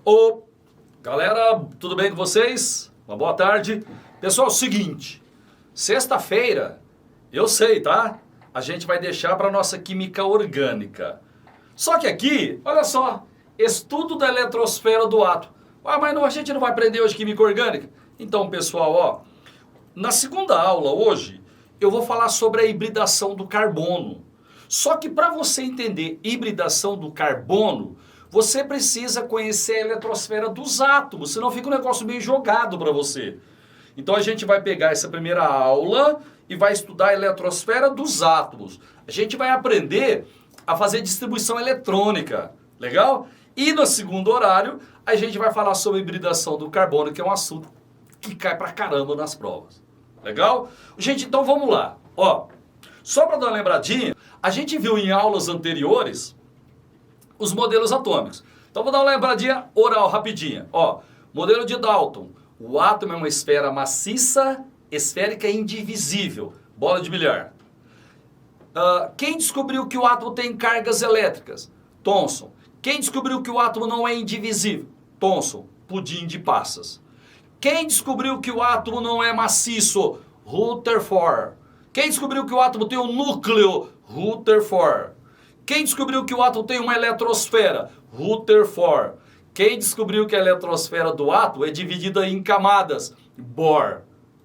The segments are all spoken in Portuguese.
Ô, galera, tudo bem com vocês? Uma boa tarde. Pessoal, seguinte, sexta-feira, eu sei, tá? A gente vai deixar para nossa química orgânica. Só que aqui, olha só, estudo da eletrosfera do átomo. Ah, mas não, a gente não vai aprender hoje química orgânica? Então, pessoal, ó, na segunda aula hoje, eu vou falar sobre a hibridação do carbono. Só que para você entender hibridação do carbono, você precisa conhecer a eletrosfera dos átomos, senão fica um negócio meio jogado para você. Então a gente vai pegar essa primeira aula e vai estudar a eletrosfera dos átomos. A gente vai aprender a fazer distribuição eletrônica, legal? E no segundo horário, a gente vai falar sobre a hibridação do carbono, que é um assunto que cai pra caramba nas provas. Legal? Gente, então vamos lá. Ó, só para dar uma lembradinha, a gente viu em aulas anteriores os modelos atômicos. Então vou dar uma lembradinha oral rapidinha. Ó, modelo de Dalton. O átomo é uma esfera maciça, esférica e indivisível. Bola de bilhar. Quem descobriu que o átomo tem cargas elétricas? Thomson. Quem descobriu que o átomo não é indivisível? Thomson. Pudim de passas. Quem descobriu que o átomo não é maciço? Rutherford. Quem descobriu que o átomo tem um núcleo? Rutherford. Quem descobriu que o átomo tem uma eletrosfera? Rutherford. Quem descobriu que a eletrosfera do átomo é dividida em camadas? Bohr.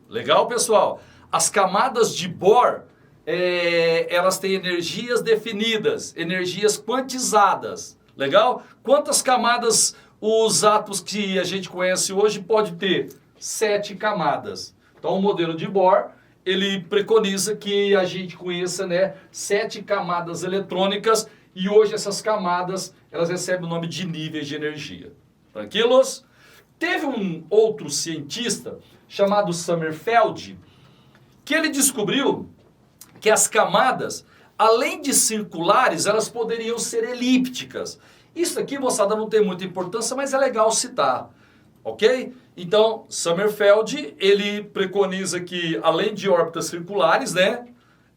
Legal, pessoal? As camadas de Bohr, elas têm energias definidas, energias quantizadas. Legal? Quantas camadas os átomos que a gente conhece hoje pode ter? 7 camadas. Então o modelo de Bohr, ele preconiza que a gente conheça, né, 7 camadas eletrônicas, e hoje essas camadas, elas recebem o nome de níveis de energia. Tranquilos? Teve um outro cientista chamado Sommerfeld, que ele descobriu que as camadas, além de circulares, elas poderiam ser elípticas. Isso aqui, moçada, não tem muita importância, mas é legal citar. Ok? Então, Sommerfeld, ele preconiza que, além de órbitas circulares, né,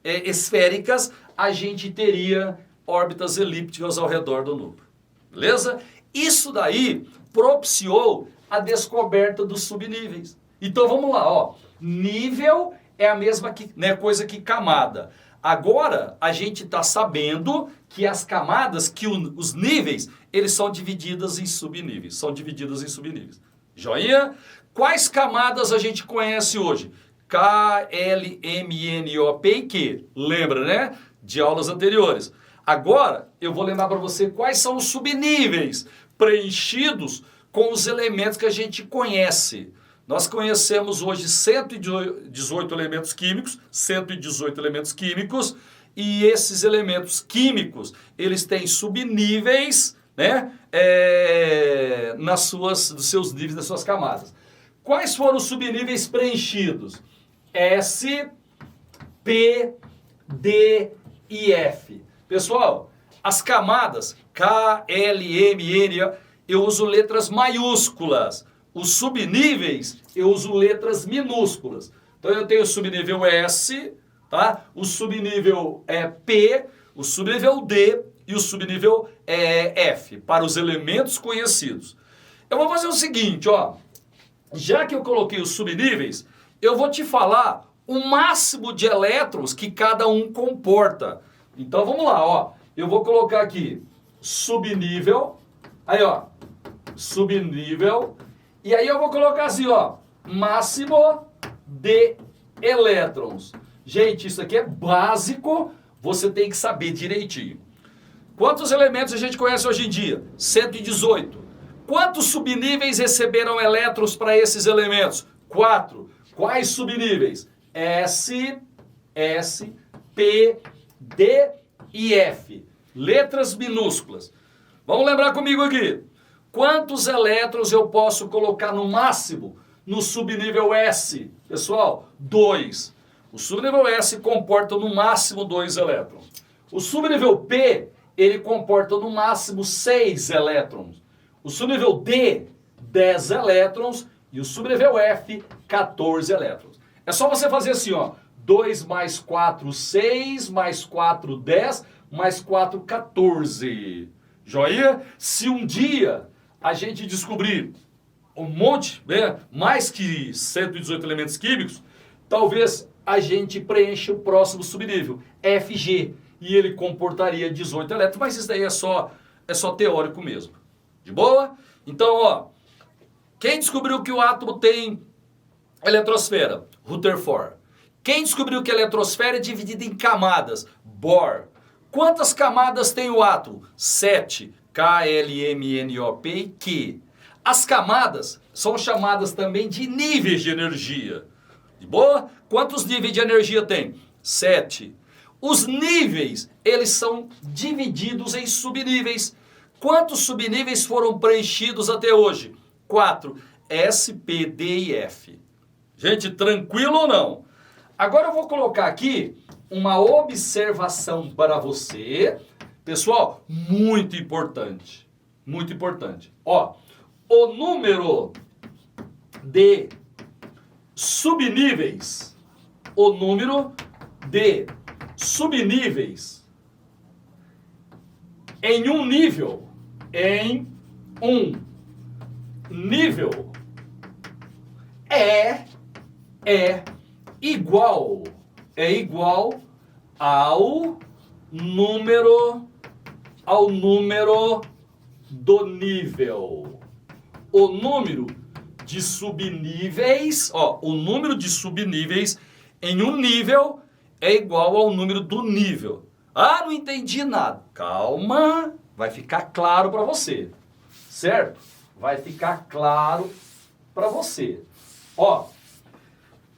esféricas, a gente teria órbitas elípticas ao redor do núcleo. Beleza? Isso daí propiciou a descoberta dos subníveis. Então, vamos lá, ó. Nível é a mesma coisa que camada. Agora, a gente está sabendo que as camadas, que os níveis, eles são divididos em subníveis. São divididos em subníveis. Joinha? Quais camadas a gente conhece hoje? K, L, M, N, O, P e Q. Lembra, né? De aulas anteriores. Agora, eu vou lembrar para você quais são os subníveis preenchidos com os elementos que a gente conhece. Nós conhecemos hoje 118 elementos químicos, 118 elementos químicos, e esses elementos químicos, eles têm subníveis, né, dos seus níveis, das suas camadas. Quais foram os subníveis preenchidos? S, P, D e F. Pessoal, as camadas K, L, M, N, eu uso letras maiúsculas. Os subníveis, eu uso letras minúsculas. Então eu tenho o subnível S, tá? O subnível P, o subnível D e o subnível F, para os elementos conhecidos. Eu vou fazer o seguinte, ó. Já que eu coloquei os subníveis, eu vou te falar o máximo de elétrons que cada um comporta. Então vamos lá, ó. Eu vou colocar aqui subnível, aí ó, subnível, e aí eu vou colocar assim, ó, máximo de elétrons. Gente, isso aqui é básico, você tem que saber direitinho. Quantos elementos a gente conhece hoje em dia? 118. Quantos subníveis receberam elétrons para esses elementos? 4. Quais subníveis? S, P, D e F. Letras minúsculas. Vamos lembrar comigo aqui. Quantos elétrons eu posso colocar no máximo no subnível S? Pessoal, 2. O subnível S comporta no máximo 2 elétrons. O subnível P, ele comporta no máximo 6 elétrons. O subnível D, 10 elétrons. E o subnível F, 14 elétrons. É só você fazer assim, ó. 2 mais 4, 6, mais 4, 10, mais 4, 14. Joia? Se um dia a gente descobrir um monte, né, mais que 118 elementos químicos, talvez a gente preencha o próximo subnível, Fg, e ele comportaria 18 elétrons, mas isso daí é só teórico mesmo. De boa? Então, ó, quem descobriu que o átomo tem eletrosfera? Rutherford. Quem descobriu que a eletrosfera é dividida em camadas? Bohr. Quantas camadas tem o átomo? 7. KLMNOP e Q. As camadas são chamadas também de níveis de energia. De boa? Quantos níveis de energia tem? 7. Os níveis, eles são divididos em subníveis. Quantos subníveis foram preenchidos até hoje? 4. S, P, D e F. Gente, tranquilo ou não? Agora eu vou colocar aqui uma observação para você. Pessoal, muito importante. Muito importante. Ó, o número de subníveis, o número de subníveis em um nível é igual ao número do nível. O número de subníveis, ó, o número de subníveis em um nível é igual ao número do nível. Ah, não entendi nada. Calma, vai ficar claro para você. Certo? Vai ficar claro para você. Ó,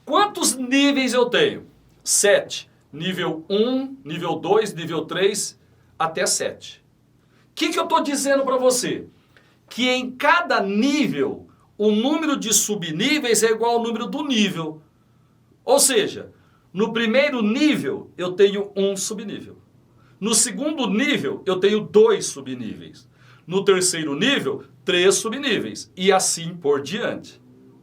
quantos níveis eu tenho? 7. Nível 1, nível 2, nível 3, até 7. O que eu estou dizendo para você? Que em cada nível, o número de subníveis é igual ao número do nível. Ou seja, no primeiro nível, eu tenho um subnível. No segundo nível, eu tenho 2 subníveis. No terceiro nível, 3 subníveis. E assim por diante.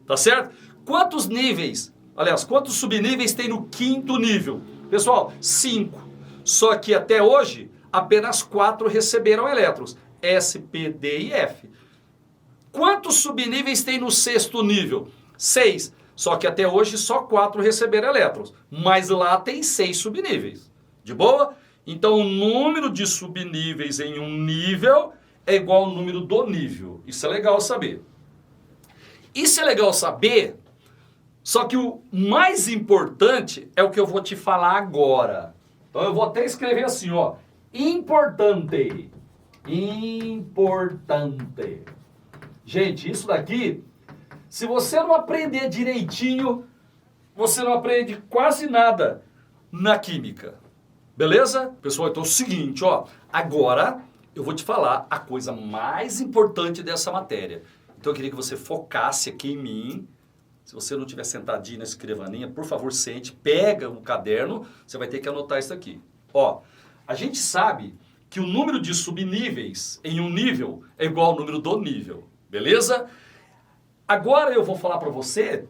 Tá certo? Quantos níveis, aliás, quantos subníveis tem no quinto nível? Pessoal, 5. Só que até hoje, apenas 4 receberam elétrons. S, P, D e F. Quantos subníveis tem no sexto nível? 6. Só que até hoje só 4 receberam elétrons. Mas lá tem 6 subníveis. De boa? Então o número de subníveis em um nível é igual ao número do nível. Isso é legal saber. Isso é legal saber, só que o mais importante é o que eu vou te falar agora. Então eu vou até escrever assim, ó. Importante. Importante. Gente, isso daqui, se você não aprender direitinho, você não aprende quase nada na química. Beleza? Pessoal, então é o seguinte, ó. Agora eu vou te falar a coisa mais importante dessa matéria. Então eu queria que você focasse aqui em mim. Se você não estiver sentadinho na escrivaninha, por favor, sente, pega um caderno, você vai ter que anotar isso aqui. Ó, a gente sabe que o número de subníveis em um nível é igual ao número do nível, beleza? Agora eu vou falar para você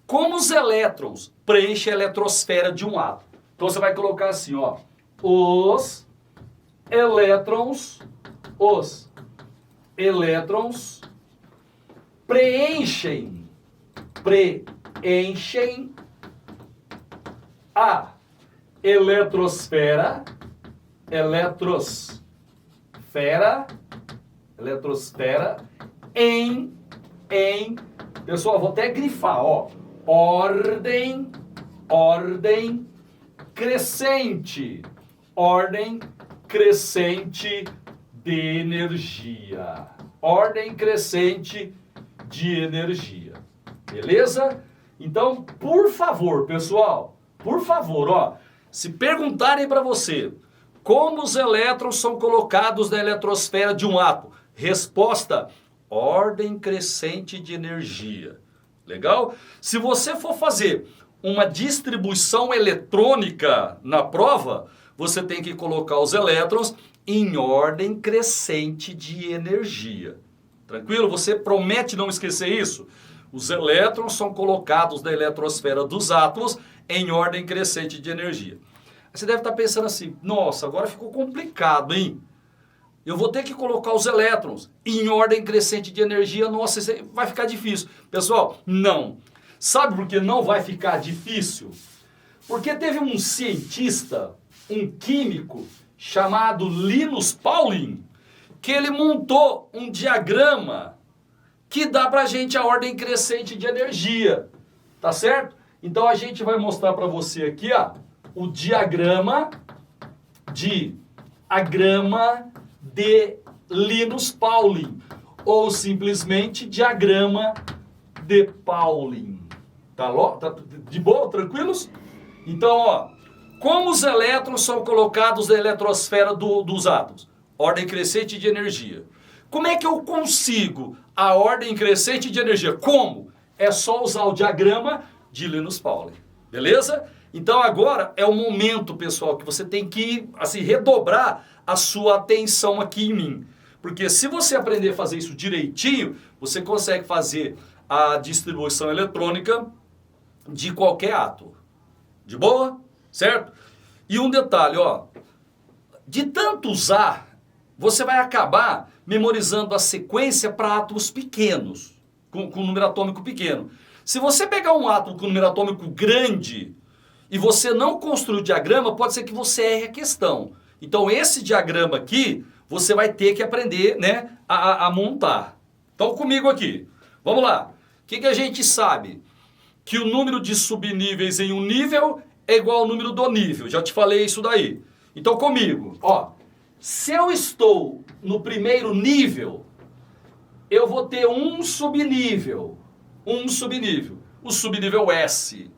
como os elétrons preenchem a eletrosfera de um átomo. Então você vai colocar assim, ó, os elétrons preenchem a eletrosfera em, pessoal, vou até grifar, ó, ordem crescente de energia. Ordem crescente de energia. Beleza? Então, por favor, pessoal, por favor, ó, se perguntarem para você como os elétrons são colocados na eletrosfera de um átomo, resposta: ordem crescente de energia. Legal? Se você for fazer uma distribuição eletrônica na prova, você tem que colocar os elétrons em ordem crescente de energia. Tranquilo? Você promete não esquecer isso? Os elétrons são colocados na eletrosfera dos átomos em ordem crescente de energia. Você deve estar pensando assim, nossa, agora ficou complicado, hein? eu vou ter que colocar os elétrons em ordem crescente de energia. Nossa, isso aí vai ficar difícil. Pessoal, não. Sabe por que não vai ficar difícil? Porque teve um cientista, um químico, chamado Linus Pauling, que ele montou um diagrama que dá pra gente a ordem crescente de energia. Tá certo? Então a gente vai mostrar para você aqui, ó, o diagrama de Linus Pauling, ou simplesmente diagrama de Pauling. Tá de boa, tranquilos? Então, ó, como os elétrons são colocados na eletrosfera dos átomos? Ordem crescente de energia. Como é que eu consigo a ordem crescente de energia? Como? É só usar o diagrama de Linus Pauling. Beleza? Então agora é o momento, pessoal, que você tem que assim, redobrar a sua atenção aqui em mim. Porque se você aprender a fazer isso direitinho, você consegue fazer a distribuição eletrônica de qualquer átomo. De boa? Certo? E um detalhe, ó. De tanto usar, você vai acabar memorizando a sequência para átomos pequenos, com número atômico pequeno. Se você pegar um átomo com número atômico grande e você não construir o diagrama, pode ser que você erre a questão. Então esse diagrama aqui, você vai ter que aprender, né, a montar. Então comigo aqui. Vamos lá. O que a gente sabe? Que o número de subníveis em um nível é igual ao número do nível. Já te falei isso daí. Então comigo, ó. Se eu estou no primeiro nível, eu vou ter um subnível. O subnível S.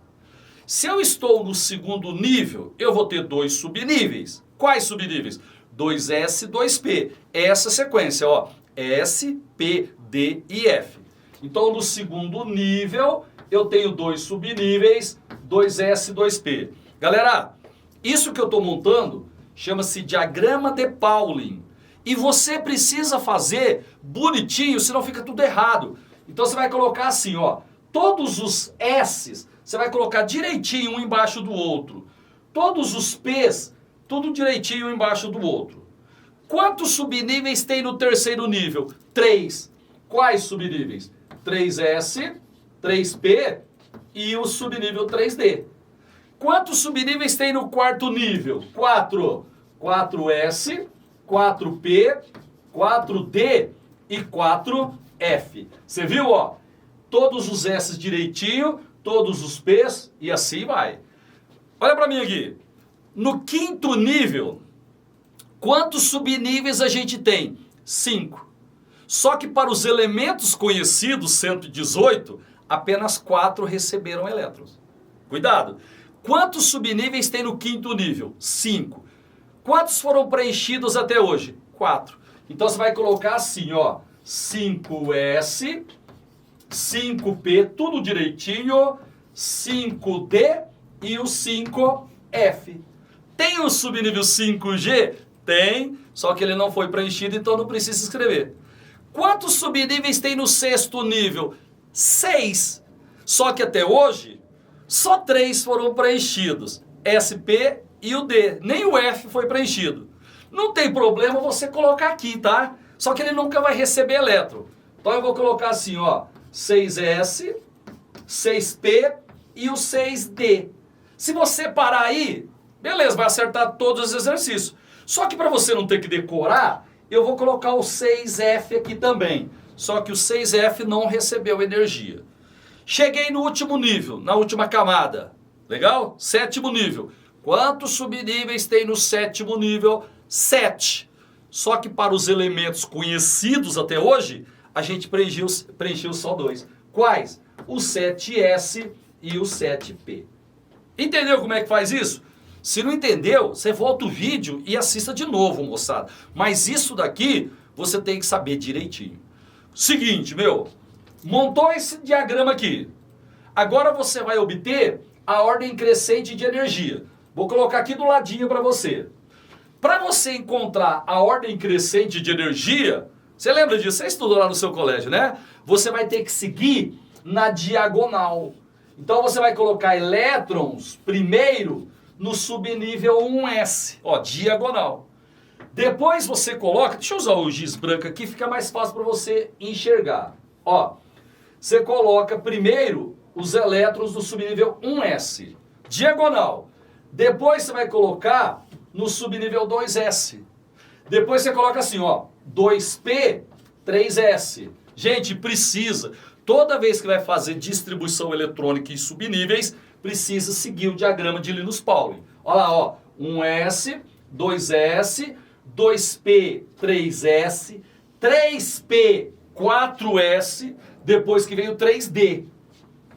Se eu estou no segundo nível, eu vou ter dois subníveis. Quais subníveis? 2S, 2P. Essa sequência, ó. S, P, D e F. Então, no segundo nível, eu tenho dois subníveis, 2S, 2P. Galera, isso que eu estou montando chama-se diagrama de Pauling. E você precisa fazer bonitinho, senão fica tudo errado. Então você vai colocar assim, ó. Todos os S's, você vai colocar direitinho um embaixo do outro. Todos os P's, tudo direitinho um embaixo do outro. Quantos subníveis tem no terceiro nível? 3. Quais subníveis? 3S, 3P e o subnível 3D. Quantos subníveis tem no quarto nível? 4. 4S, 4P, 4D e 4F. Você viu, ó? Todos os S direitinho, todos os P's e assim vai. Olha pra mim aqui. No quinto nível, quantos subníveis a gente tem? 5. Só que para os elementos conhecidos, 118, apenas 4 receberam elétrons. Cuidado. Quantos subníveis tem no quinto nível? 5. Quantos foram preenchidos até hoje? 4. Então você vai colocar assim, ó. 5S, 5P, tudo direitinho, 5D e o 5F. Tem o subnível 5G? Tem, só que ele não foi preenchido, então não precisa escrever. Quantos subníveis tem no sexto nível? 6. Só que até hoje, só 3 foram preenchidos. SP e o D. Nem o F foi preenchido. Não tem problema você colocar aqui, tá? Só que ele nunca vai receber elétron. Então eu vou colocar assim, ó. 6S, 6P e o 6D. Se você parar aí, beleza, vai acertar todos os exercícios. Só que para você não ter que decorar, eu vou colocar o 6F aqui também. Só que o 6F não recebeu energia. Cheguei no último nível, na última camada. Legal? Sétimo nível. Quantos subníveis tem no sétimo nível? 7. Só que para os elementos conhecidos até hoje, a gente preencheu só 2. Quais? O 7S e o 7P. Entendeu como é que faz isso? Se não entendeu, você volta o vídeo e assista de novo, moçada. Mas isso daqui, você tem que saber direitinho. Seguinte, montou esse diagrama aqui. Agora você vai obter a ordem crescente de energia. Vou colocar aqui do ladinho para você. Para você encontrar a ordem crescente de energia, você lembra disso? Você estudou lá no seu colégio, né? Você vai ter que seguir na diagonal. Então você vai colocar elétrons primeiro no subnível 1S, ó, diagonal. Depois você coloca, deixa eu usar o giz branco aqui, fica mais fácil para você enxergar. Ó, você coloca primeiro os elétrons do subnível 1s, diagonal. Depois você vai colocar no subnível 2s. Depois você coloca assim, ó, 2p, 3s. Gente, precisa, toda vez que vai fazer distribuição eletrônica em subníveis, precisa seguir o diagrama de Linus Pauling. Olha lá, ó, 1s, 2s, 2p, 3s, 3p, 4s, depois que vem o 3d.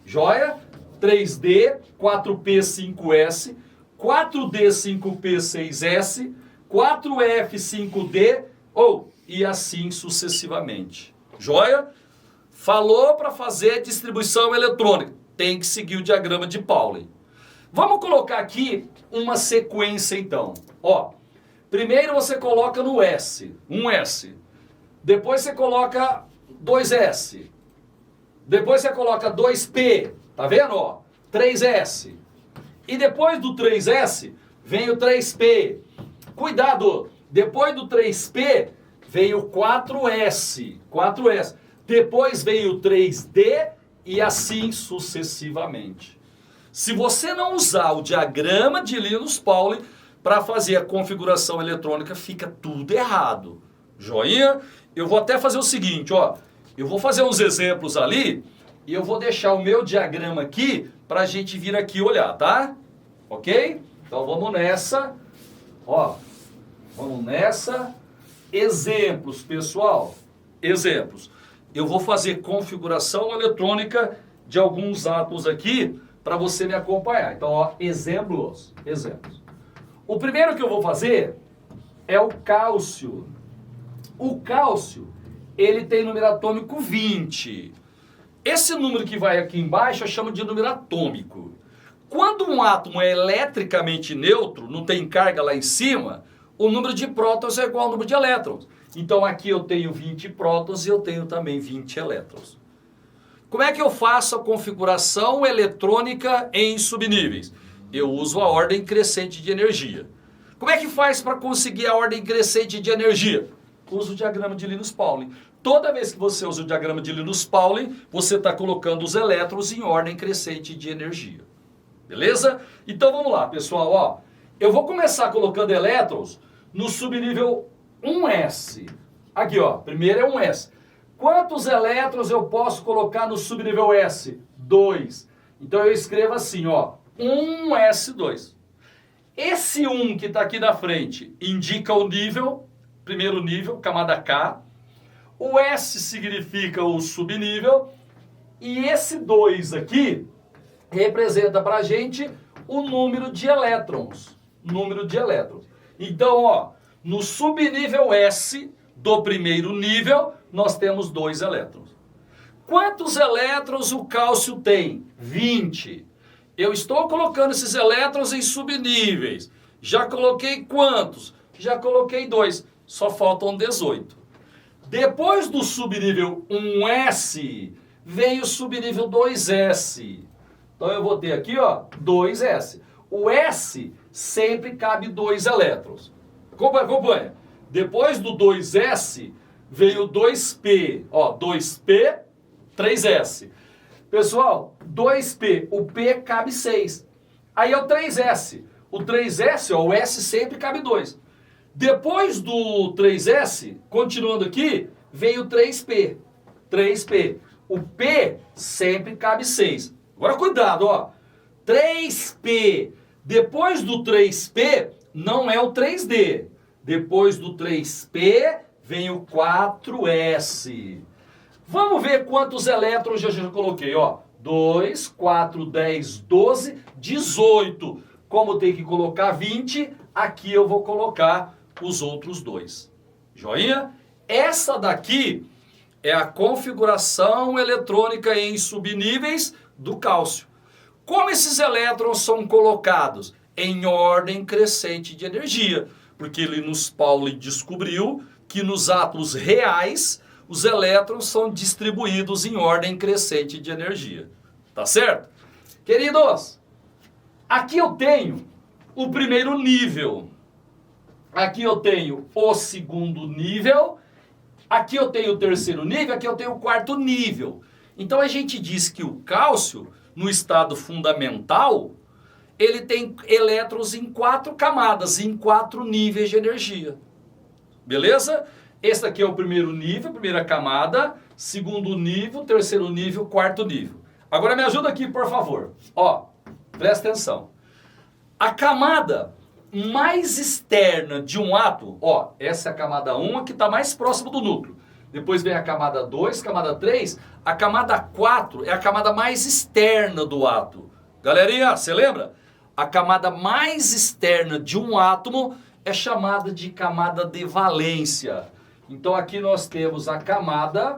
Joia? 3d, 4p, 5s, 4d, 5p, 6s, 4f, 5d, e assim sucessivamente. Joia? Falou para fazer distribuição eletrônica. Tem que seguir o diagrama de Pauling. Vamos colocar aqui uma sequência então. Ó, primeiro você coloca no S, 1S. Depois você coloca 2S. Depois você coloca 2P. Tá vendo? Ó, 3S. E depois do 3S vem o 3P. Cuidado! Depois do 3P vem o 4S. 4S. Depois vem o 3D e assim sucessivamente. Se você não usar o diagrama de Linus Pauling para fazer a configuração eletrônica, fica tudo errado. Joinha? Eu vou até fazer o seguinte, ó. Eu vou fazer uns exemplos ali e eu vou deixar o meu diagrama aqui para a gente vir aqui olhar, tá? Ok? Então vamos nessa. Ó, vamos nessa. Exemplos, pessoal. Exemplos. Eu vou fazer configuração eletrônica de alguns átomos aqui para você me acompanhar. Então, ó, exemplos. O primeiro que eu vou fazer é o cálcio. O cálcio, ele tem número atômico 20. Esse número que vai aqui embaixo eu chamo de número atômico. Quando um átomo é eletricamente neutro, não tem carga lá em cima, o número de prótons é igual ao número de elétrons. Então aqui eu tenho 20 prótons e eu tenho também 20 elétrons. Como é que eu faço a configuração eletrônica em subníveis? Eu uso a ordem crescente de energia. Como é que faz para conseguir a ordem crescente de energia? Uso o diagrama de Linus Pauling. Toda vez que você usa o diagrama de Linus Pauling, você está colocando os elétrons em ordem crescente de energia. Beleza? Então vamos lá, pessoal. Ó, eu vou começar colocando elétrons no subnível 1s. Aqui, ó, primeiro é 1s. Quantos elétrons eu posso colocar no subnível S? 2. Então eu escrevo assim, ó, 1s2. Esse 1 que está aqui na frente indica o nível, primeiro nível, camada K. O S significa o subnível. E esse 2 aqui representa para a gente o número de elétrons. Número de elétrons. Então, ó, no subnível S do primeiro nível, nós temos 2 elétrons. Quantos elétrons o cálcio tem? 20. Eu estou colocando esses elétrons em subníveis. Já coloquei quantos? Já coloquei 2. Só faltam 18. Depois do subnível 1S, vem o subnível 2S. Então eu vou ter aqui, ó, 2S. O S sempre cabe 2 elétrons. Acompanha. Depois do 2S, veio o 2P. Ó, 2P, 3S. Pessoal, 2P, o P cabe 6. Aí é o 3S. O 3S, ó, o S sempre cabe 2. Depois do 3S, continuando aqui, veio o 3P. 3P. O P sempre cabe 6. Agora cuidado, ó. 3P. Depois do 3P, não é o 3D. Depois do 3P, vem o 4S. Vamos ver quantos elétrons eu já coloquei, ó. 2, 4, 10, 12, 18. Como tem que colocar 20, aqui eu vou colocar os outros 2. Joinha? Essa daqui é a configuração eletrônica em subníveis do cálcio. Como esses elétrons são colocados? Em ordem crescente de energia. Porque Linus Pauling descobriu que nos átomos reais os elétrons são distribuídos em ordem crescente de energia. Tá certo? Queridos, aqui eu tenho o primeiro nível. aqui eu tenho o segundo nível, aqui eu tenho o terceiro nível, aqui eu tenho o quarto nível. Então a gente diz que o cálcio, no estado fundamental, ele tem elétrons em 4 camadas, em 4 níveis de energia. Beleza? Esse aqui é o primeiro nível, primeira camada, segundo nível, terceiro nível, quarto nível. Agora me ajuda aqui, por favor. Ó, presta atenção. A camada mais externa de um átomo, ó, essa é a camada 1, a que está mais próximo do núcleo. Depois vem a camada 2, camada 3, a camada 4 é a camada mais externa do átomo. Galerinha, você lembra? A camada mais externa de um átomo é chamada de camada de valência. Então aqui nós temos a camada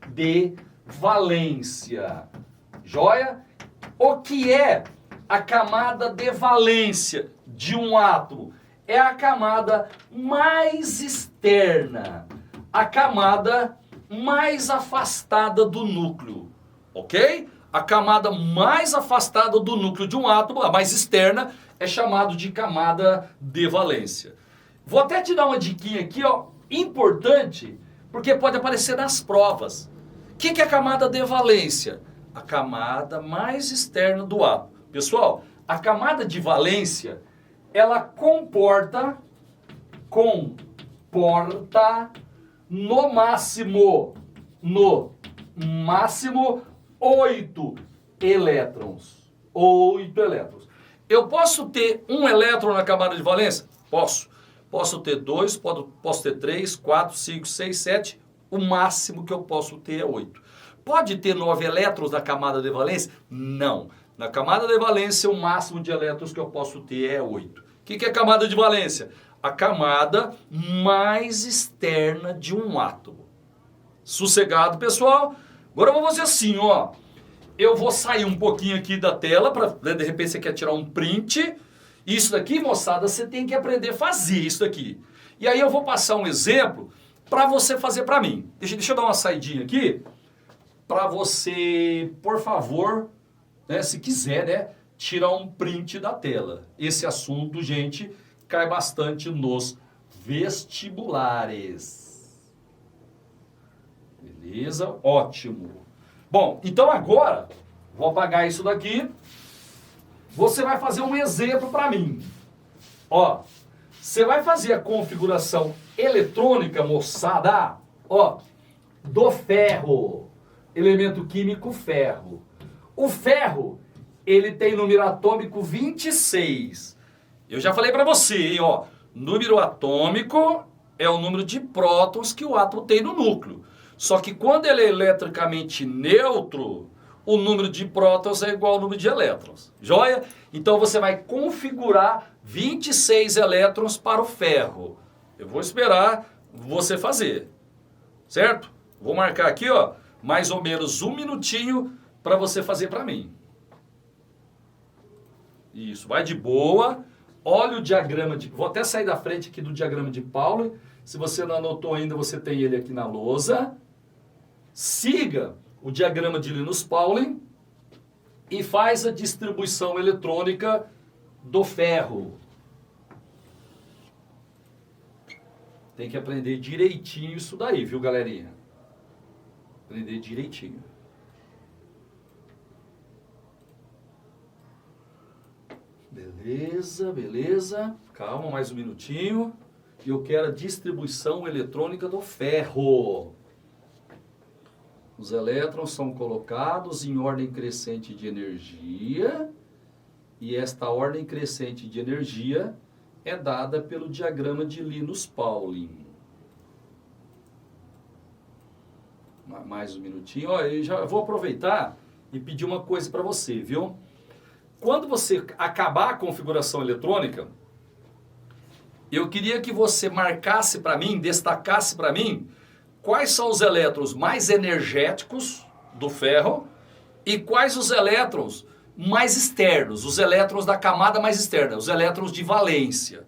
de valência. Joia? O que é a camada de valência de um átomo? É a camada mais externa, a camada mais afastada do núcleo, ok? A camada mais afastada do núcleo de um átomo, a mais externa, é chamado de camada de valência. Vou até te dar uma diquinha aqui, ó, importante, porque pode aparecer nas provas. O que é a camada de valência? A camada mais externa do átomo. Pessoal, a camada de valência, ela comporta no máximo 8 elétrons. 8 elétrons. Eu posso ter um elétron na camada de valência? Posso. Posso ter 2, posso ter 3, 4, 5, 6, 7. O máximo que eu posso ter é 8. Pode ter 9 elétrons na camada de valência? Não. Na camada de valência, o máximo de elétrons que eu posso ter é 8. O que é camada de valência? A camada mais externa de um átomo. Sossegado, pessoal? Agora eu vou fazer assim, ó. Eu vou sair um pouquinho aqui da tela, para de repente você quer tirar um print. Isso daqui, moçada, você tem que aprender a fazer isso daqui. E aí eu vou passar um exemplo para você fazer para mim. Deixa eu dar uma saidinha aqui, para você, por favor, né, se quiser, né, tirar um print da tela. Esse assunto, gente, cai bastante nos vestibulares. Beleza? Ótimo. Bom, então agora, vou apagar isso daqui. Você vai fazer um exemplo para mim. Ó, você vai fazer a configuração eletrônica, moçada, ó, do ferro. Elemento químico ferro. O ferro, ele tem número atômico 26. Eu já falei para você, hein, ó. Número atômico é o número de prótons que o átomo tem no núcleo. Só que quando ele é eletricamente neutro, o número de prótons é igual ao número de elétrons. Joia? Então você vai configurar 26 elétrons para o ferro. Eu vou esperar você fazer. Certo? Vou marcar aqui, ó, mais ou menos 1 minutinho para você fazer para mim. Isso, vai de boa. Olha o diagrama de... Vou até sair da frente aqui do diagrama de Pauli. Se você não anotou ainda, você tem ele aqui na lousa. Siga o diagrama de Linus Pauling e faz a distribuição eletrônica do ferro. Tem que aprender direitinho isso daí, viu, galerinha? Aprender direitinho. Beleza, beleza. Calma, mais um minutinho. E eu quero a distribuição eletrônica do ferro. Os elétrons são colocados em ordem crescente de energia. E esta ordem crescente de energia é dada pelo diagrama de Linus Pauling. Mais um minutinho. Ó, eu já vou aproveitar e pedir uma coisa para você, viu? Quando você acabar a configuração eletrônica, eu queria que você marcasse para mim, destacasse para mim, quais são os elétrons mais energéticos do ferro e quais os elétrons mais externos, os elétrons da camada mais externa, os elétrons de valência.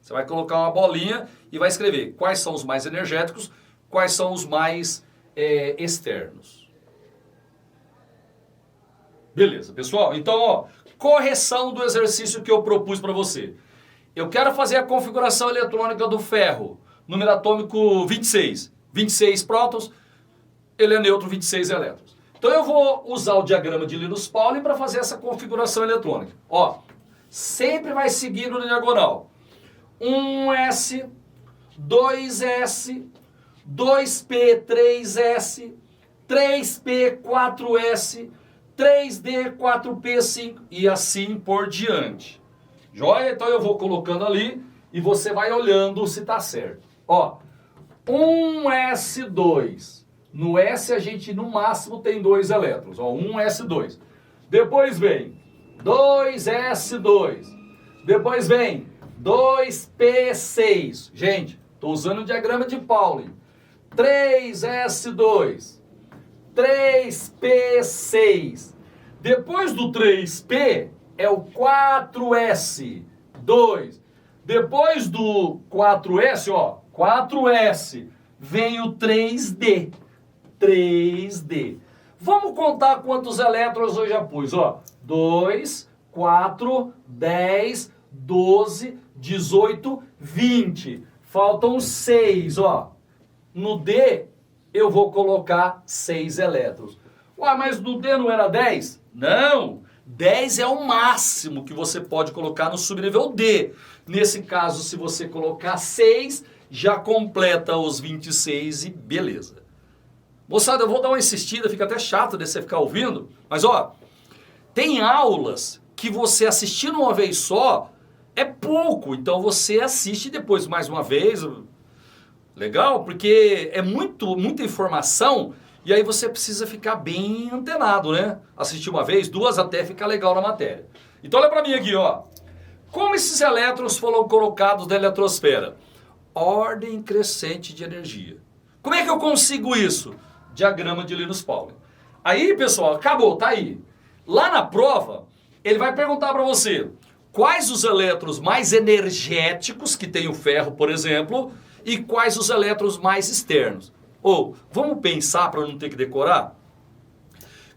Você vai colocar uma bolinha e vai escrever quais são os mais energéticos, quais são os mais externos. Beleza, pessoal? Então, ó, correção do exercício que eu propus para você. Eu quero fazer a configuração eletrônica do ferro, número atômico 26. 26 prótons, ele é neutro, 26 elétrons. Então eu vou usar o diagrama de Linus Pauling para fazer essa configuração eletrônica. Ó, sempre vai seguir no diagonal. 1s, 2s, 2p, 3s, 3p, 4s, 3d, 4p, 5 e assim por diante. Joia? Então eu vou colocando ali e você vai olhando se está certo. Ó, 1s2. No S a gente no máximo tem 2 elétrons. Ó, 1s2. Depois vem 2s2. Depois vem 2p6. Gente, estou usando o diagrama de Pauling. 3s2. 3p6. Depois do 3p é o 4s2. Depois do 4s, ó, 4s, vem o 3d. 3d. Vamos contar quantos elétrons eu já pus, ó. 2, 4, 10, 12, 18, 20. Faltam 6, ó. No D, eu vou colocar 6 elétrons. Ué, mas no D não era 10? Não! 10 é o máximo que você pode colocar no subnível D. Nesse caso, se você colocar 6, já completa os 26 e beleza. Moçada, eu vou dar uma insistida, fica até chato de você ficar ouvindo. Mas ó, tem aulas que você assistindo uma vez só é pouco. Então você assiste depois mais uma vez. Legal? Porque é muita informação e aí você precisa ficar bem antenado, né? Assistir uma vez, duas, até ficar legal na matéria. Então olha pra mim aqui, ó. Como esses elétrons foram colocados na eletrosfera? Ordem crescente de energia. Como é que eu consigo isso? Diagrama de Linus Pauling. Aí, pessoal, acabou, tá aí. Lá na prova, ele vai perguntar para você quais os elétrons mais energéticos, que tem o ferro, por exemplo, e quais os elétrons mais externos. Ou, vamos pensar para não ter que decorar?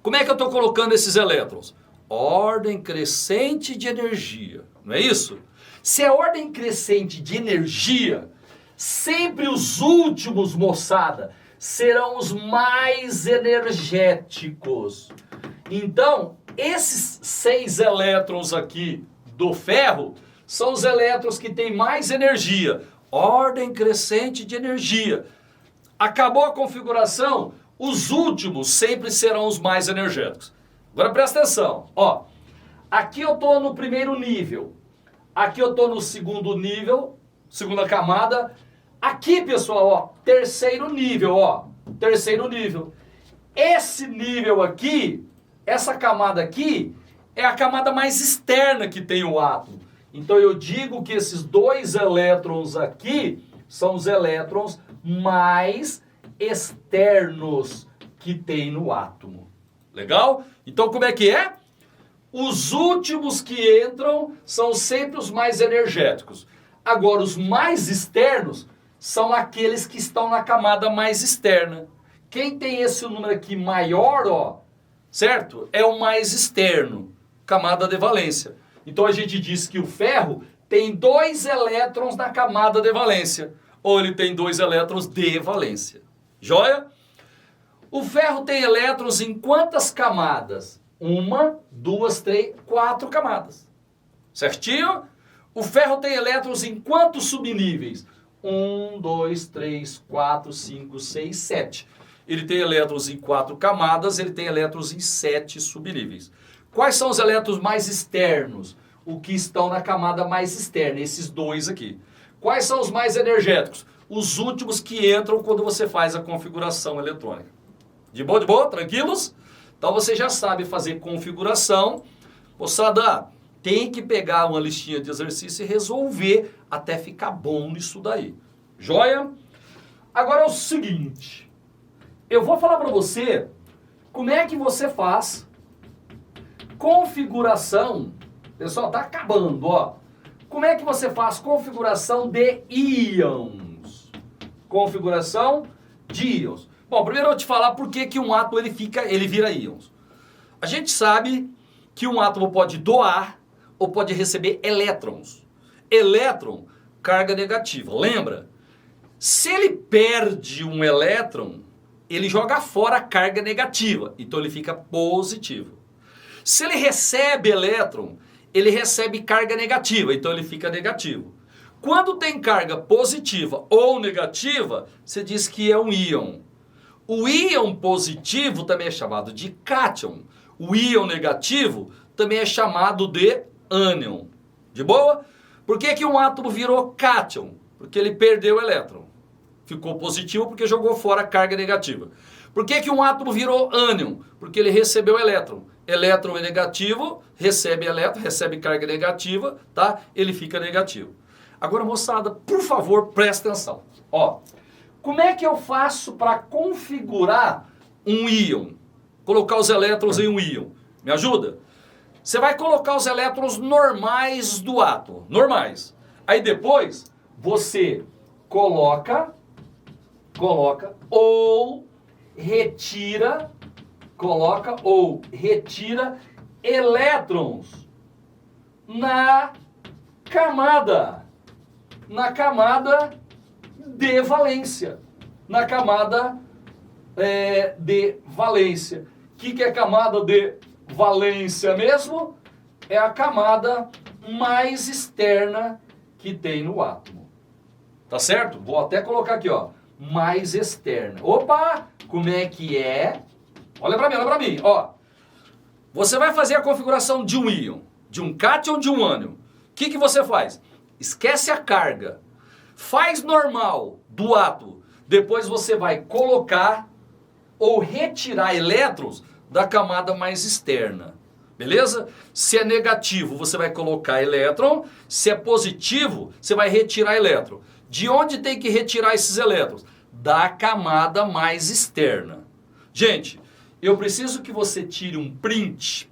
Como é que eu estou colocando esses elétrons? Ordem crescente de energia, não é isso? Se é ordem crescente de energia, sempre os últimos, moçada, serão os mais energéticos. Então, esses 6 elétrons aqui do ferro são os elétrons que têm mais energia. Ordem crescente de energia. Acabou a configuração, os últimos sempre serão os mais energéticos. Agora presta atenção. Ó, aqui eu estou no primeiro nível. Aqui eu estou no segundo nível, segunda camada. Aqui, pessoal, ó, terceiro nível, ó. Terceiro nível. Esse nível aqui, essa camada aqui, é a camada mais externa que tem o átomo. Então eu digo que esses 2 elétrons aqui são os elétrons mais externos que tem no átomo. Legal? Então como é que é? Os últimos que entram são sempre os mais energéticos. Agora os mais externos são aqueles que estão na camada mais externa. Quem tem esse número aqui maior, ó, certo? É o mais externo, camada de valência. Então a gente diz que o ferro tem 2 elétrons na camada de valência. Ou ele tem 2 elétrons de valência. Joia? O ferro tem elétrons em quantas camadas? 1, 2, 3, 4 camadas. Certinho? O ferro tem elétrons em quantos subníveis? 1, 2, 3, 4, 5, 6, 7. Ele tem elétrons em 4 camadas, ele tem elétrons em 7 subníveis. Quais são os elétrons mais externos? O que estão na camada mais externa, esses 2 aqui. Quais são os mais energéticos? Os últimos que entram quando você faz a configuração eletrônica. De boa? Tranquilos? Então você já sabe fazer configuração. Moçada, tem que pegar uma listinha de exercício e resolver até ficar bom nisso daí. Joia? Agora é o seguinte. Eu vou falar para você como é que você faz configuração. Pessoal, tá acabando, ó. Como é que você faz configuração de íons? Configuração de íons. Bom, primeiro eu vou te falar por que um átomo ele vira íons. A gente sabe que um átomo pode doar ou pode receber elétrons. elétron, carga negativa. Lembra? Se ele perde um elétron, ele joga fora a carga negativa, então ele fica positivo. Se ele recebe elétron, ele recebe carga negativa, então ele fica negativo. Quando tem carga positiva ou negativa, você diz que é um íon. O íon positivo também é chamado de cátion. O íon negativo também é chamado de ânion. De boa? Por que um átomo virou cátion? Porque ele perdeu o elétron. Ficou positivo porque jogou fora a carga negativa. Por que um átomo virou ânion? Porque ele recebeu elétron. Elétron é negativo, recebe elétron, recebe carga negativa, tá? Ele fica negativo. Agora, moçada, por favor, presta atenção. Ó, como é que eu faço para configurar um íon? Colocar os elétrons em um íon. Me ajuda? Você vai colocar os elétrons normais do átomo. Normais. Aí depois, você coloca ou retira elétrons na camada de valência. Na camada de valência. O que é camada de valência mesmo? É a camada mais externa que tem no átomo. Tá certo? Vou até colocar aqui, ó. Mais externa. Opa! Como é que é? Olha pra mim, ó. Você vai fazer a configuração de um íon, de um cátion, de um ânion. O que você faz? Esquece a carga. Faz normal do átomo. Depois você vai colocar ou retirar elétrons da camada mais externa. Beleza? Se é negativo, você vai colocar elétron. Se é positivo, você vai retirar elétron. De onde tem que retirar esses elétrons? Da camada mais externa. Gente, eu preciso que você tire um print,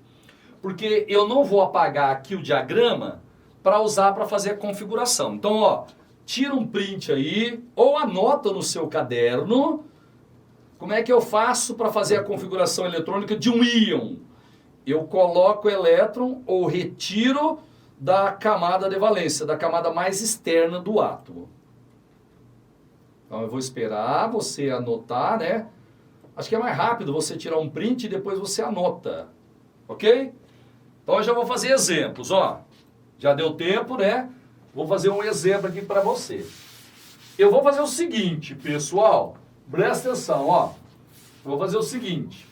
porque eu não vou apagar aqui o diagrama para usar para fazer a configuração. Então, ó, tira um print aí, ou anota no seu caderno, como é que eu faço para fazer a configuração eletrônica de um íon. Eu coloco o elétron ou retiro da camada de valência, da camada mais externa do átomo. Então eu vou esperar você anotar, né? Acho que é mais rápido você tirar um print e depois você anota. Ok? Então eu já vou fazer exemplos, ó. Já deu tempo, né? Vou fazer um exemplo aqui para você. Eu vou fazer o seguinte, pessoal. Presta atenção, ó. Eu vou fazer o seguinte.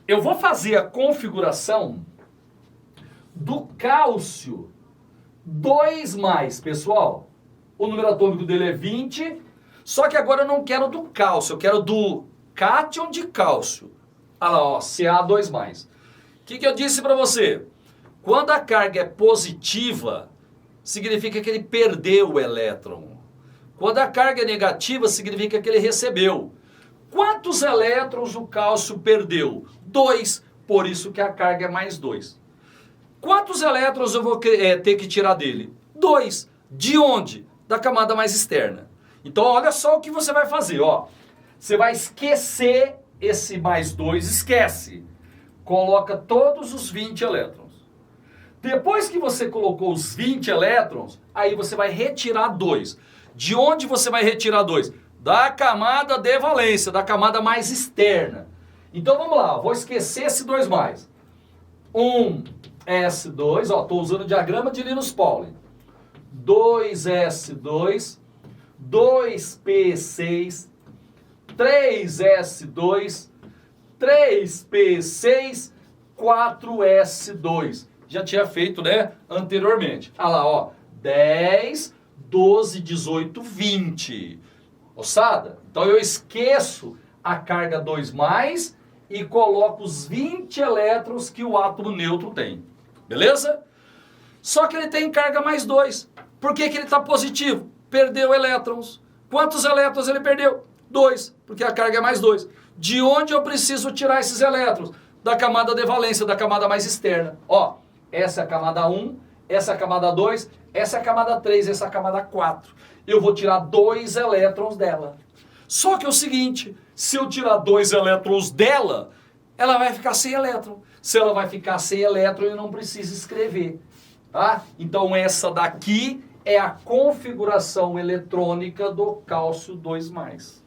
Eu vou fazer a configuração do cálcio 2+, pessoal. O número atômico dele é 20. Só que agora eu não quero do cálcio, eu quero do cátion de cálcio. Olha lá, ó, Ca2+. O que eu disse para você? Quando a carga é positiva, significa que ele perdeu o elétron. Quando a carga é negativa, significa que ele recebeu. Quantos elétrons o cálcio perdeu? 2, por isso que a carga é mais 2. Quantos elétrons eu vou ter que tirar dele? 2. De onde? Da camada mais externa. Então, olha só o que você vai fazer, ó. Você vai esquecer esse mais 2, esquece. Coloca todos os 20 elétrons. Depois que você colocou os 20 elétrons, aí você vai retirar 2. De onde você vai retirar 2? Da camada de valência, da camada mais externa. Então, vamos lá, vou esquecer esse 2+. 1s2, ó, estou usando o diagrama de Linus Pauling. 2s2... 2p6, 3s2, 3p6, 4s2. Já tinha feito, né, anteriormente. Ah lá, ó, 10, 12, 18, 20. Moçada, então eu esqueço a carga 2+, e coloco os 20 elétrons que o átomo neutro tem. Beleza? Só que ele tem carga mais 2. Por que ele está positivo? Perdeu elétrons. Quantos elétrons ele perdeu? 2, porque a carga é mais 2. De onde eu preciso tirar esses elétrons? Da camada de valência, da camada mais externa. Ó, essa é a camada 1, essa é a camada 2, essa é a camada 3, essa é a camada 4. Eu vou tirar 2 elétrons dela. Só que é o seguinte, se eu tirar 2 elétrons dela, ela vai ficar sem elétron. Se ela vai ficar sem elétron, eu não preciso escrever. Tá? Então essa daqui é a configuração eletrônica do cálcio 2+.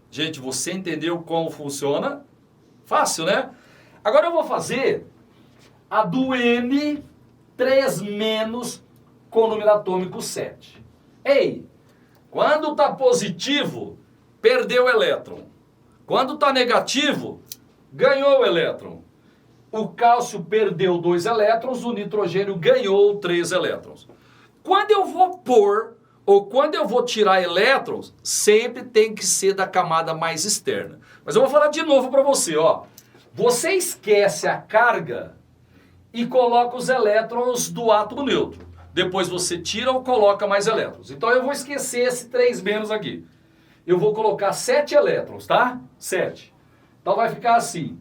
Gente, você entendeu como funciona? Fácil, né? Agora eu vou fazer a do N3- com número atômico 7. Ei, quando está positivo, perdeu o elétron. Quando está negativo, ganhou o elétron. O cálcio perdeu 2 elétrons, o nitrogênio ganhou 3 elétrons. Quando eu vou pôr, ou quando eu vou tirar elétrons, sempre tem que ser da camada mais externa. Mas eu vou falar de novo para você, ó. Você esquece a carga e coloca os elétrons do átomo neutro. Depois você tira ou coloca mais elétrons. Então eu vou esquecer esse 3- aqui. Eu vou colocar 7 elétrons, tá? 7. Então vai ficar assim.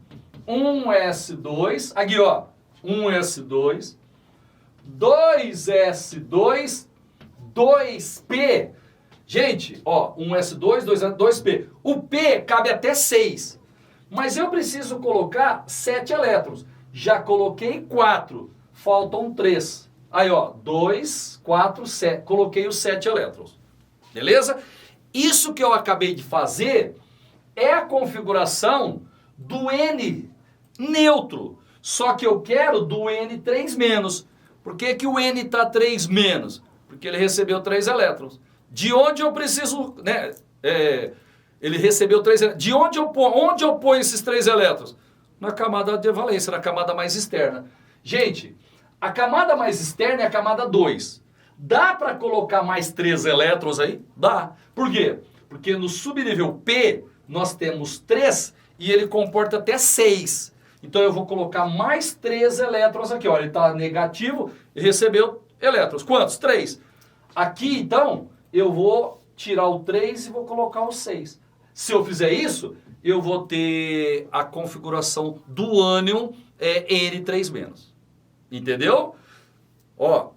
1s2, aqui ó, 1s2, 2s2, 2p. Gente, ó, 1s2, 2p. O p cabe até 6. Mas eu preciso colocar 7 elétrons. Já coloquei 4, faltam 3. Aí ó, 2, 4, 7. Coloquei os 7 elétrons. Beleza? Isso que eu acabei de fazer é a configuração do N neutro. Só que eu quero do N3-. Por que que o N está 3-? Porque ele recebeu 3 elétrons. De onde eu preciso, né? Ele recebeu 3 elétrons. De onde eu ponho esses 3 elétrons? Na camada de valência, na camada mais externa. Gente, a camada mais externa é a camada 2. Dá para colocar mais 3 elétrons aí? Dá. Por quê? Porque no subnível P nós temos 3 e ele comporta até 6. Então eu vou colocar mais 3 elétrons aqui. Olha, ele está negativo e recebeu elétrons. Quantos? 3. Aqui, então, eu vou tirar o 3 e vou colocar o 6. Se eu fizer isso, eu vou ter a configuração do ânion N3-. Entendeu? Ó,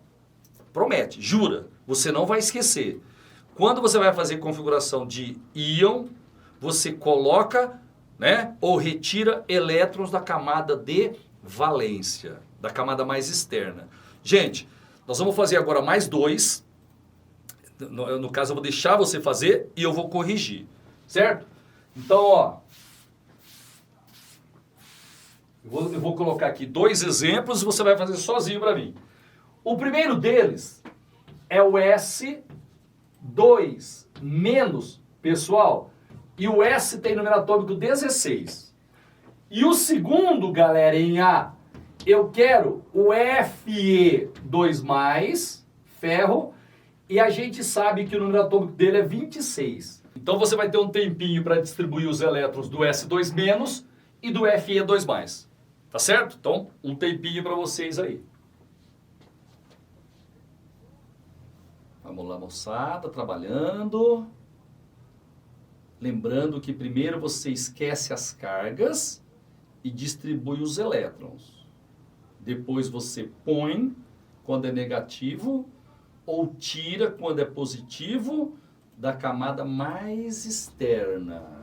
promete, jura, você não vai esquecer. Quando você vai fazer configuração de íon, você coloca, né, ou retira elétrons da camada de valência, da camada mais externa. Gente, nós vamos fazer agora mais 2. No caso, eu vou deixar você fazer e eu vou corrigir, certo? Então, ó, eu vou colocar aqui 2 exemplos e você vai fazer sozinho para mim. O primeiro deles é o S2-, pessoal, e o S tem número atômico 16. E o segundo, galera, em A, eu quero o Fe2+, ferro, e a gente sabe que o número atômico dele é 26. Então você vai ter um tempinho para distribuir os elétrons do S2- e do Fe2+. Tá certo? Então, um tempinho para vocês aí. Vamos lá, moçada, trabalhando. Lembrando que primeiro você esquece as cargas e distribui os elétrons. Depois você põe quando é negativo ou tira quando é positivo da camada mais externa.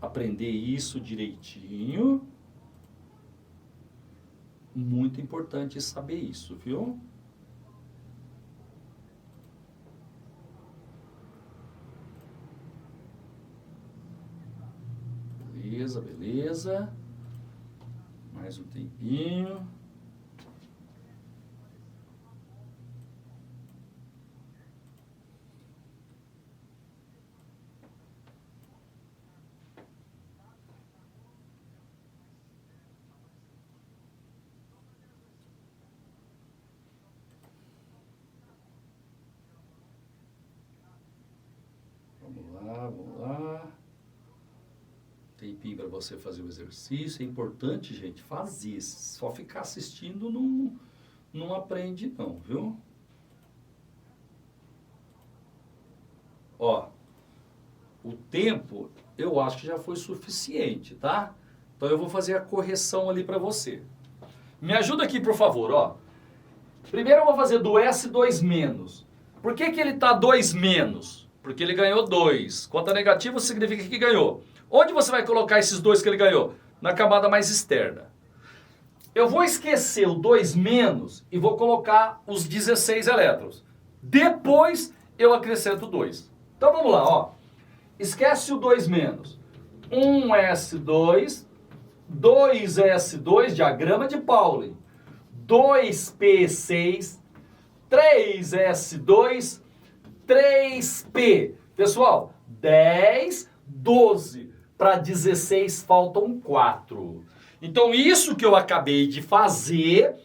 Aprender isso direitinho. Muito importante saber isso, viu? Beleza, beleza. Mais um tempinho. Vamos lá. Tempinho para você fazer o exercício. É importante, gente, fazer. Só ficar assistindo não aprende não, viu? Ó, o tempo eu acho que já foi suficiente, tá? Então eu vou fazer a correção ali para você. Me ajuda aqui, por favor, ó. Primeiro eu vou fazer do S2-. Por que ele tá 2-? Porque ele ganhou 2. Conta negativa significa que ganhou. Onde você vai colocar esses 2 que ele ganhou? Na camada mais externa. Eu vou esquecer o 2 menos e vou colocar os 16 elétrons. Depois eu acrescento 2. Então vamos lá, ó. Esquece o 2 menos. 1s2, 2s2, diagrama de Pauling. 2p6, 3s2, 3p. Pessoal, 10, 12. Para 16 faltam 4. Então isso que eu acabei de fazer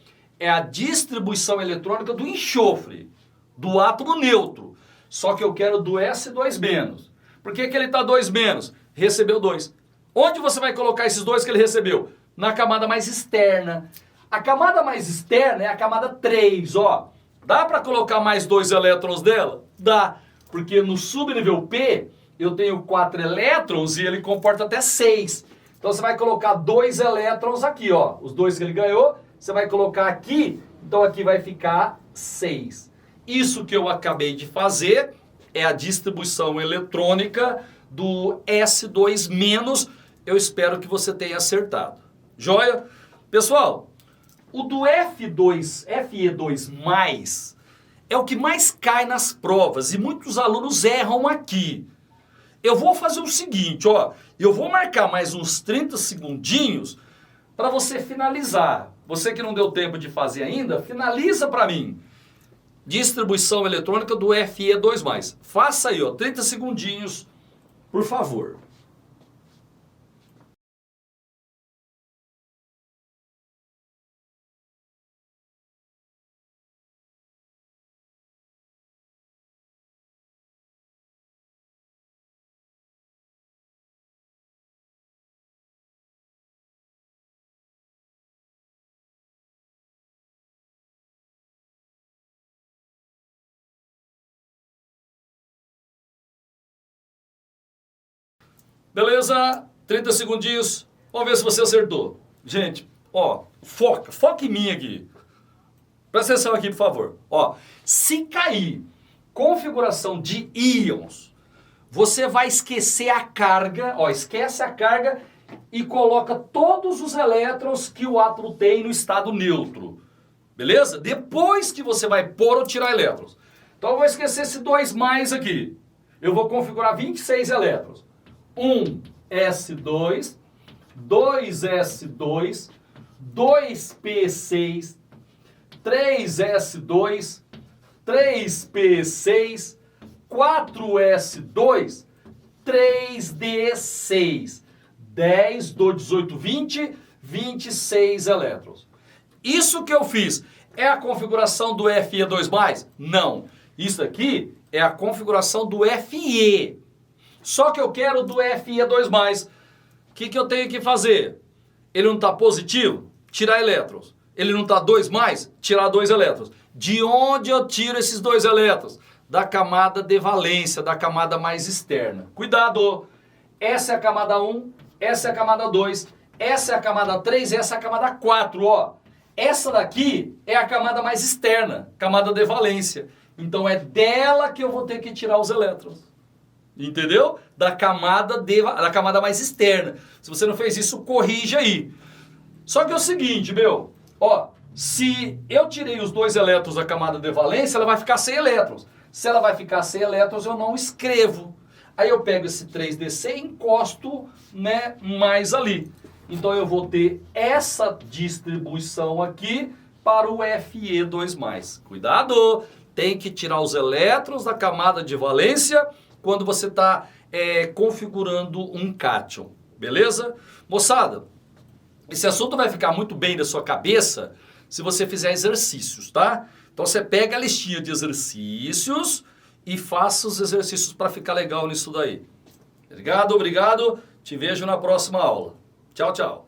é a distribuição eletrônica do enxofre, do átomo neutro. Só que eu quero do S2-. Por que ele está 2-? Recebeu 2. Onde você vai colocar esses 2 que ele recebeu? Na camada mais externa. A camada mais externa é a camada 3, ó. Dá para colocar mais 2 elétrons dela? Dá, porque no subnível P eu tenho 4 elétrons e ele comporta até 6. Então você vai colocar 2 elétrons aqui, ó. Os 2 que ele ganhou, você vai colocar aqui, então aqui vai ficar 6. Isso que eu acabei de fazer é a distribuição eletrônica do S2-. Eu espero que você tenha acertado. Joia? Pessoal, o do Fe2+ é o que mais cai nas provas e muitos alunos erram aqui. Eu vou fazer o seguinte, ó. Eu vou marcar mais uns 30 segundinhos para você finalizar. Você que não deu tempo de fazer ainda, finaliza para mim. Distribuição eletrônica do Fe2+. Faça aí, ó, 30 segundinhos, por favor. Beleza? 30 segundinhos. Vamos ver se você acertou. Gente, ó, foca em mim aqui. Presta atenção aqui, por favor. Ó, se cair configuração de íons, você vai esquecer a carga, ó, esquece a carga e coloca todos os elétrons que o átomo tem no estado neutro. Beleza? Depois que você vai pôr ou tirar elétrons. Então eu vou esquecer esse 2+ aqui. Eu vou configurar 26 elétrons. 1s2, 2s2, 2p6, 3s2, 3p6, 4s2, 3d6, 10, 2, 18, 20, 26 elétrons. Isso que eu fiz é a configuração do Fe2+? Não. Isso aqui é a configuração do Fe. Só que eu quero do Fe2+. O que eu tenho que fazer? Ele não está positivo? Tirar elétrons. Ele não está 2+? Tirar 2 elétrons. De onde eu tiro esses 2 elétrons? Da camada de valência, da camada mais externa. Cuidado! Essa é a camada 1, essa é a camada 2, essa é a camada 3 e essa é a camada 4, ó. Essa daqui é a camada mais externa, camada de valência. Então é dela que eu vou ter que tirar os elétrons. Entendeu? Da camada mais externa. Se você não fez isso, corrige aí. Só que é o seguinte, meu. Ó, se eu tirei os 2 elétrons da camada de valência, ela vai ficar sem elétrons. Se ela vai ficar sem elétrons, eu não escrevo. Aí eu pego esse 3DC e encosto, né, mais ali. Então eu vou ter essa distribuição aqui para o Fe2+. Cuidado! Tem que tirar os elétrons da camada de valência quando você está configurando um cátion, beleza? Moçada, esse assunto vai ficar muito bem na sua cabeça se você fizer exercícios, tá? Então você pega a listinha de exercícios e faça os exercícios para ficar legal nisso daí. Obrigado, obrigado. Te vejo na próxima aula. Tchau, tchau.